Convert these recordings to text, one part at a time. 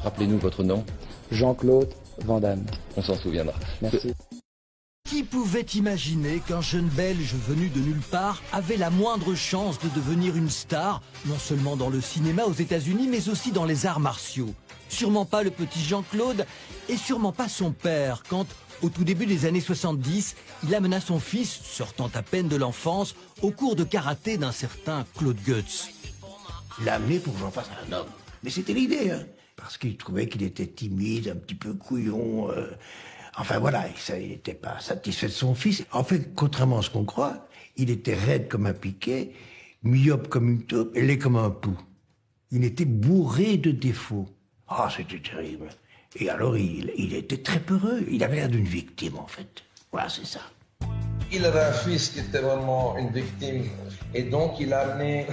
Rappelez-nous votre nom. Jean-Claude Van Damme. On s'en souviendra. Merci. Qui pouvait imaginer qu'un jeune Belge venu de nulle part avait la moindre chance de devenir une star, non seulement dans le cinéma aux États-Unis, mais aussi dans les arts martiaux? Sûrement pas le petit Jean-Claude, et sûrement pas son père, quand, au tout début des années 70, il amena son fils, sortant à peine de l'enfance, au cours de karaté d'un certain Claude Guts. Il l'a amené pour que j'en fasse un homme. Mais c'était l'idée, hein, parce qu'il trouvait qu'il était timide, un petit peu couillon. Enfin voilà, il n'était pas satisfait de son fils. En fait, contrairement à ce qu'on croit, il était raide comme un piquet, myope comme une taupe, et laid comme un pou. Il était bourré de défauts. Ah, c'était terrible. Et alors, il était très peureux. Il avait l'air d'une victime, en fait. Voilà, c'est ça. Il avait un fils qui était vraiment une victime. Et donc, il a amené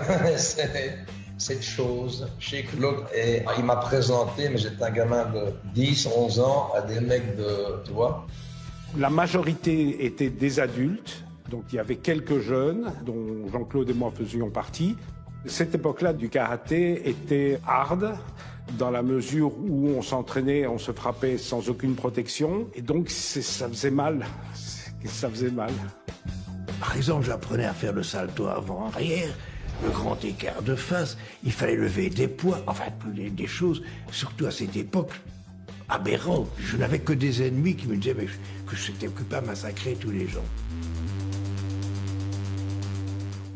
cette chose chez Claude. Et il m'a présenté, mais j'étais un gamin de 10, 11 ans, à des mecs de, tu vois. La majorité étaient des adultes. Donc, il y avait quelques jeunes, dont Jean-Claude et moi faisions partie. Cette époque-là du karaté était hard, dans la mesure où on s'entraînait, on se frappait sans aucune protection. Et donc, ça faisait mal. Ça faisait mal. Par exemple, j'apprenais à faire le salto avant-arrière, le grand écart de face. Il fallait lever des poids, enfin, des choses, surtout à cette époque, aberrantes. Je n'avais que des ennemis qui me disaient que je n'étais occupé à massacrer tous les gens.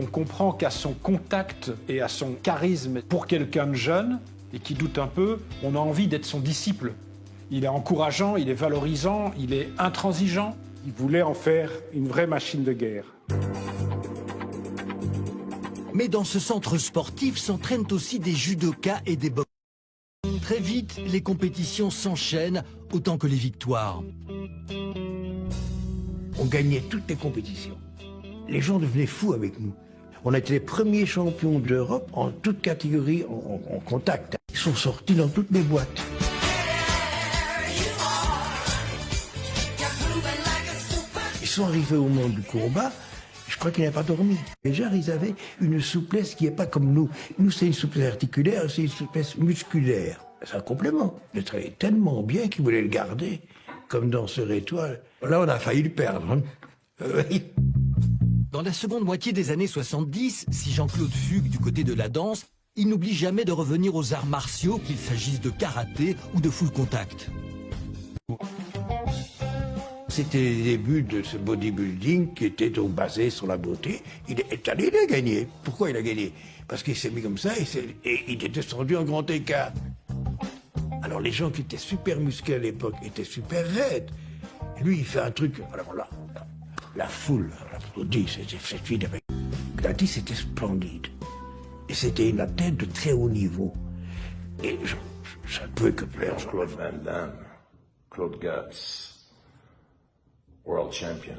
On comprend qu'à son contact et à son charisme, pour quelqu'un de jeune et qui doute un peu, on a envie d'être son disciple. Il est encourageant, il est valorisant, il est intransigeant. Il voulait en faire une vraie machine de guerre. Mais dans ce centre sportif s'entraînent aussi des judokas et des boxeurs. Très vite, les compétitions s'enchaînent autant que les victoires. On gagnait toutes les compétitions. Les gens devenaient fous avec nous. On était les premiers champions d'Europe en toutes catégories en contact. Ils sont sortis dans toutes les boîtes. Ils sont arrivés au moment du combat, je crois qu'ils n'avaient pas dormi. Les gens, ils avaient une souplesse qui n'est pas comme nous. Nous, c'est une souplesse articulaire, c'est une souplesse musculaire. C'est un complément. Ils travaillaient tellement bien qu'ils voulaient le garder, comme danseur étoile. Là, on a failli le perdre. Hein. Dans la seconde moitié des années 70, si Jean-Claude fugue du côté de la danse, il n'oublie jamais de revenir aux arts martiaux, qu'il s'agisse de karaté ou de full contact. C'était les débuts de ce bodybuilding qui était donc basé sur la beauté. Il est allé, il a gagné. Pourquoi il a gagné? Parce qu'il s'est mis comme ça et il est descendu en grand écart. Alors les gens qui étaient super musclés à l'époque étaient super raides. Lui, il fait un truc, alors là, la foule applaudit, cette fille avec... Gladys, c'était splendide. Et c'était une athlète de très haut niveau. Et ça ne pouvait que plaire. Claude Van Damme, Claude Guts, World Champion.